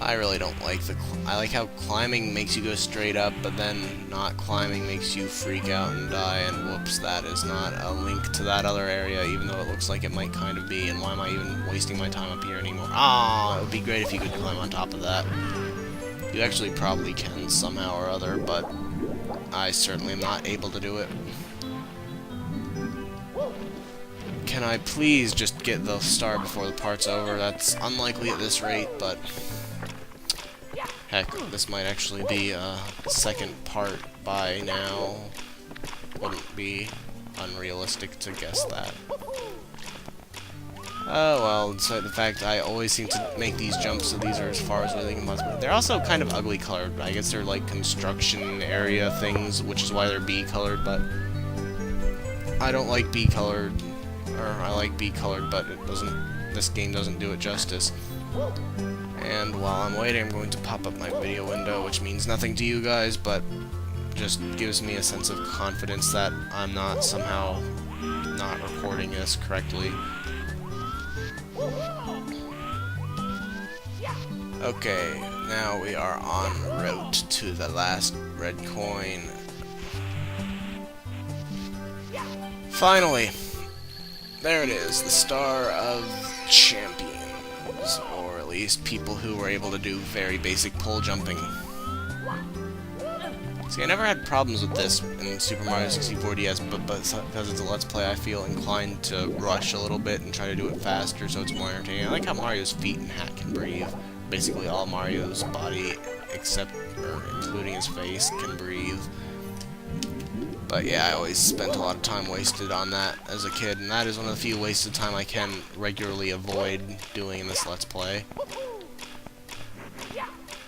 I really don't like I like how climbing makes you go straight up, but then not climbing makes you freak out and die, and whoops, that is not a link to that other area, even though it looks like it might kind of be, and why am I even wasting my time up here anymore? Ah, it would be great if you could climb on top of that. You actually probably can somehow or other, but I certainly am not able to do it. Can I please just get the star before the part's over? That's unlikely at this rate, but heck, this might actually be a second part by now. Wouldn't be unrealistic to guess that. Oh well, despite the fact I always seem to make these jumps, so these are as far as they can possibly. They're also kind of ugly colored. I guess they're like construction area things, which is why they're bee colored, but I don't like bee colored. Or I like bee colored, but it doesn't. This game doesn't do it justice. And while I'm waiting, I'm going to pop up my video window, which means nothing to you guys, but just gives me a sense of confidence that I'm not somehow not recording this correctly. Okay, now we are en route to the last red coin. Finally! There it is, the Star of Champions, or at least people who were able to do very basic pole jumping. See, I never had problems with this in Super Mario 64 DS, but because it's a Let's Play, I feel inclined to rush a little bit and try to do it faster so it's more entertaining. I like how Mario's feet and hat can breathe. Basically all Mario's body, except, or including his face, can breathe. But yeah, I always spent a lot of time wasted on that as a kid, and that is one of the few wasted time I can regularly avoid doing in this Let's Play.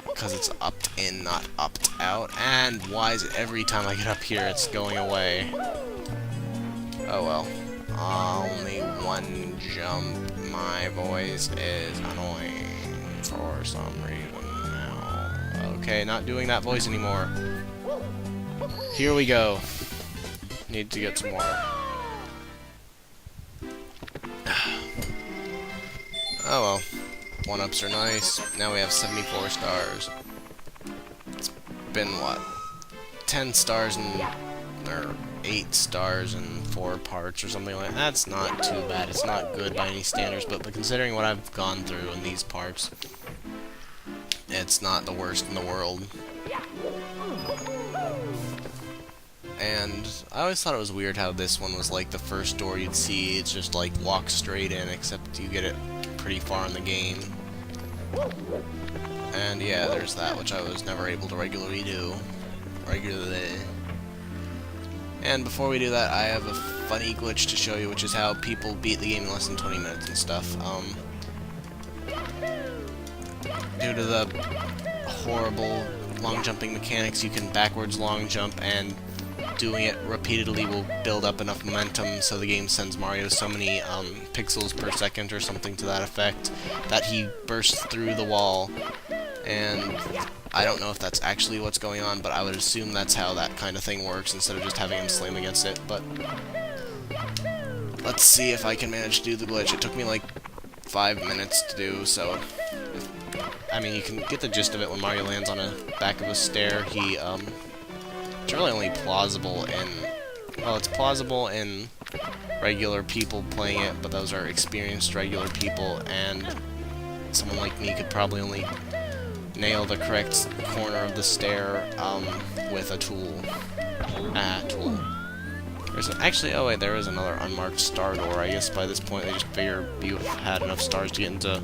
Because it's opt in, not opt out, and why is it every time I get up here it's going away? Oh well. Only one jump. My voice is annoying for some reason now. Okay, not doing that voice anymore. Here we go. Need to get some water. Oh well. 1-ups are nice. Now we have 74 stars. It's been, what, 10 stars and, or 8 stars and 4 parts or something like that. That's not too bad. It's not good by any standards, but considering what I've gone through in these parts, it's not the worst in the world. And I always thought it was weird how this one was like the first door you'd see. It's just like walk straight in, except you get it pretty far in the game. And yeah, there's that, which I was never able to regularly do. And before we do that, I have a funny glitch to show you, which is how people beat the game in less than 20 minutes and stuff. Due to the horrible long jumping mechanics, you can backwards long jump, and doing it repeatedly will build up enough momentum so the game sends Mario so many pixels per second or something to that effect that he bursts through the wall. And I don't know if that's actually what's going on, but I would assume that's how that kind of thing works instead of just having him slam against it. But let's see if I can manage to do the glitch. It took me like 5 minutes to do, so I mean, you can get the gist of it when Mario lands on the back of a stair. It's really only plausible in, well, it's plausible in regular people playing it, but those are experienced regular people, and someone like me could probably only nail the correct corner of the stair with a tool. Actually, oh wait, there is another unmarked star door. I guess by this point they just figure you've had enough stars to get into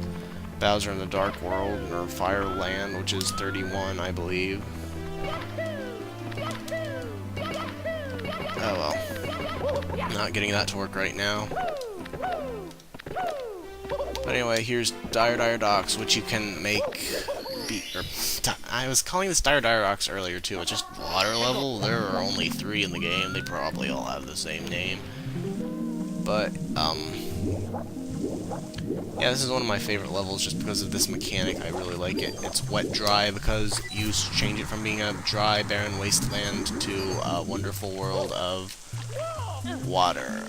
Bowser in the Dark World, or Fire Land, which is 31, I believe. Oh well. Not getting that to work right now. But anyway, here's Dire Docks, which you can make... I was calling this Dire Docks earlier too. It's just water level. There are only 3 in the game. They probably all have the same name. But, yeah, this is one of my favorite levels just because of this mechanic. I really like it. It's wet-dry because you change it from being a dry, barren wasteland to a wonderful world of water.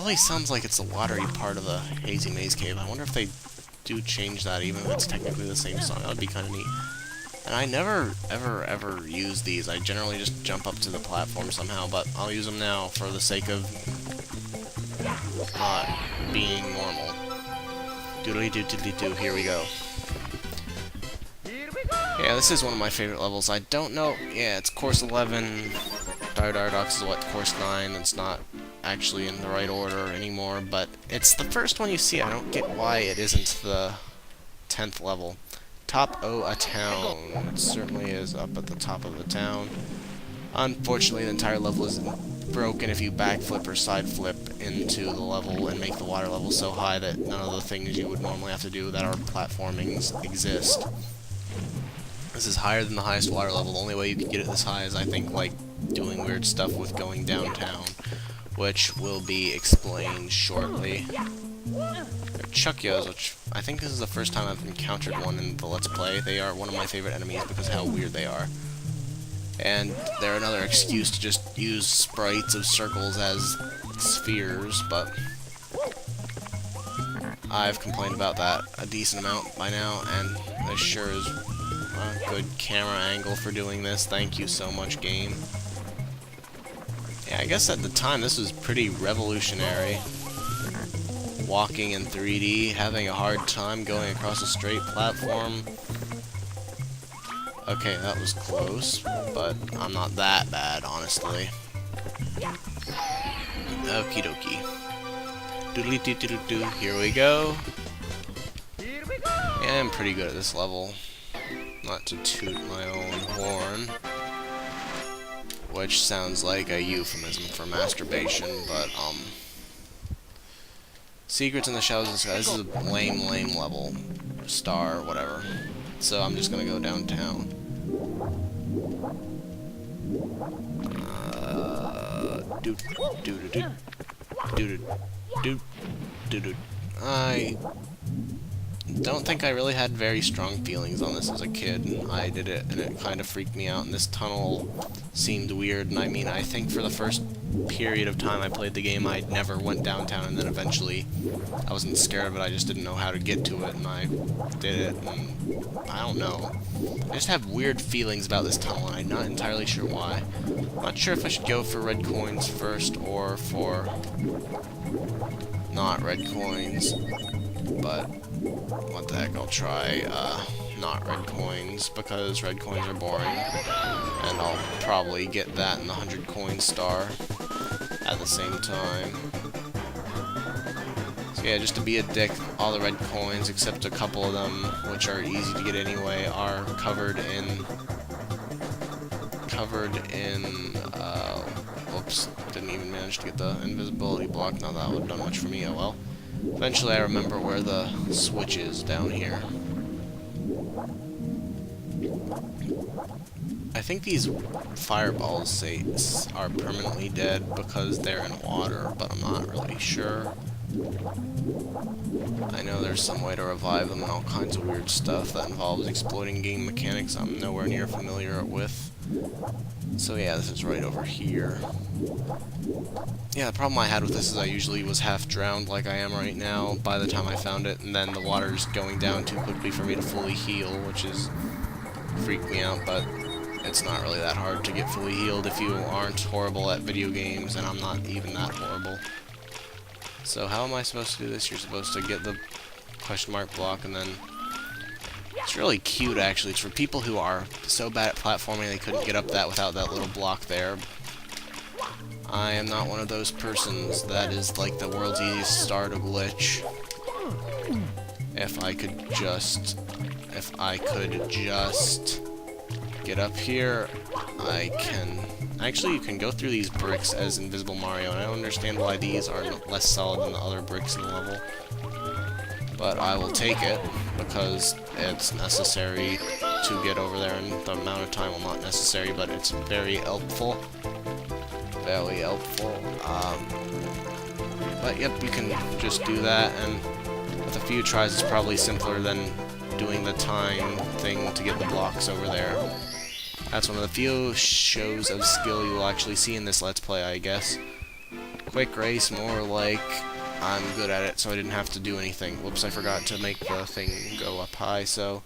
really sounds like it's the watery part of the Hazy Maze Cave. I wonder if they do change that, even if it's technically the same song. That would be kind of neat. And I never, ever use these. I generally just jump up to the platform somehow, but I'll use them now for the sake of not being normal. Doodly-doo-doodly-doo, here we go. Yeah, this is one of my favorite levels. I don't know, yeah, it's course 11. Dardox is what, course 9. It's not actually in the right order anymore, but it's the first one you see. I don't get why it isn't the 10th level. Top O a town. It certainly is up at the top of the town. Unfortunately, the entire level is broken if you backflip or side flip into the level and make the water level so high that none of the things you would normally have to do that are platformings exist. This is higher than the highest water level. The only way you can get it this high is, I think, like doing weird stuff with going downtown, which will be explained shortly. They're Chuckyos, which I think this is the first time I've encountered one in the Let's Play. They are one of my favorite enemies because of how weird they are. And they're another excuse to just use sprites of circles as spheres, but I've complained about that a decent amount by now, and this sure is a good camera angle for doing this. Thank you so much, game. Yeah, I guess at the time this was pretty revolutionary. Walking in 3D, having a hard time going across a straight platform. Okay, that was close, but I'm not that bad, honestly. Okie dokie. Doodly doo doo doo doo. Here we go. Yeah, I'm pretty good at this level. Not to toot my own horn, which sounds like a euphemism for masturbation, but Secrets in the Shadows of the Sky. This is a lame level. Star, whatever. So I'm just gonna go downtown. I don't think I really had very strong feelings on this as a kid. I did it, and it kind of freaked me out, and this tunnel seemed weird, and I mean, I think for the first period of time I played the game, I never went downtown, and then eventually I wasn't scared of it, I just didn't know how to get to it, and I did it, and I don't know. I just have weird feelings about this tunnel, and I'm not entirely sure why. I'm not sure if I should go for red coins first, or for not red coins, but what the heck, I'll try not red coins, because red coins are boring, and I'll probably get that in the 100 coin star at the same time. So yeah, just to be a dick, all the red coins, except a couple of them, which are easy to get anyway, are covered in, whoops, didn't even manage to get the invisibility block. Now that would have done much for me, oh well. Eventually I remember where the switch is down here. I think these fireballs are permanently dead because they're in water, but I'm not really sure. I know there's some way to revive them and all kinds of weird stuff that involves exploiting game mechanics I'm nowhere near familiar with. So yeah, this is right over here. Yeah, the problem I had with this is I usually was half drowned like I am right now by the time I found it, and then the water's going down too quickly for me to fully heal, which is freaked me out, but it's not really that hard to get fully healed if you aren't horrible at video games, and I'm not even that horrible. So how am I supposed to do this? You're supposed to get the question mark block, and then it's really cute, actually. It's for people who are so bad at platforming they couldn't get up that without that little block there. I am not one of those persons. That is like the world's easiest star to glitch. If I could just get up here, I can. Actually, you can go through these bricks as Invisible Mario, and I don't understand why these are less solid than the other bricks in the level. But I will take it, because it's necessary to get over there, and the amount of time will not necessary, but it's very helpful. Very helpful. But yep, you can just do that, and with a few tries it's probably simpler than doing the time thing to get the blocks over there. That's one of the few shows of skill you will actually see in this Let's Play, I guess. Of quick race, more like I'm good at it, so I didn't have to do anything. Whoops, I forgot to make the thing go up high, so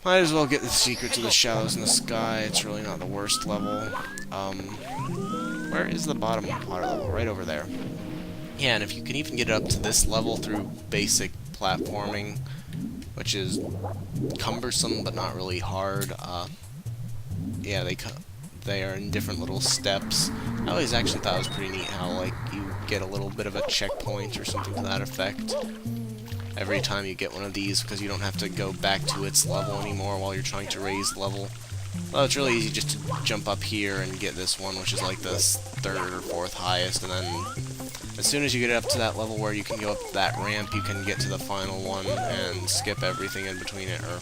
might as well get the secret to the shadows in the sky. It's really not the worst level. Where is the bottom water level? Right over there. Yeah, and if you can even get it up to this level through basic platforming, which is cumbersome but not really hard, yeah, they are in different little steps. I always actually thought it was pretty neat how, like, you get a little bit of a checkpoint or something to that effect every time you get one of these, because you don't have to go back to its level anymore while you're trying to raise level. Well, it's really easy just to jump up here and get this one, which is like the third or fourth highest, and then as soon as you get up to that level where you can go up that ramp, you can get to the final one and skip everything in between it, or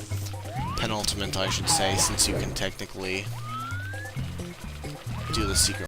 penultimate, I should say, since you can technically do the secret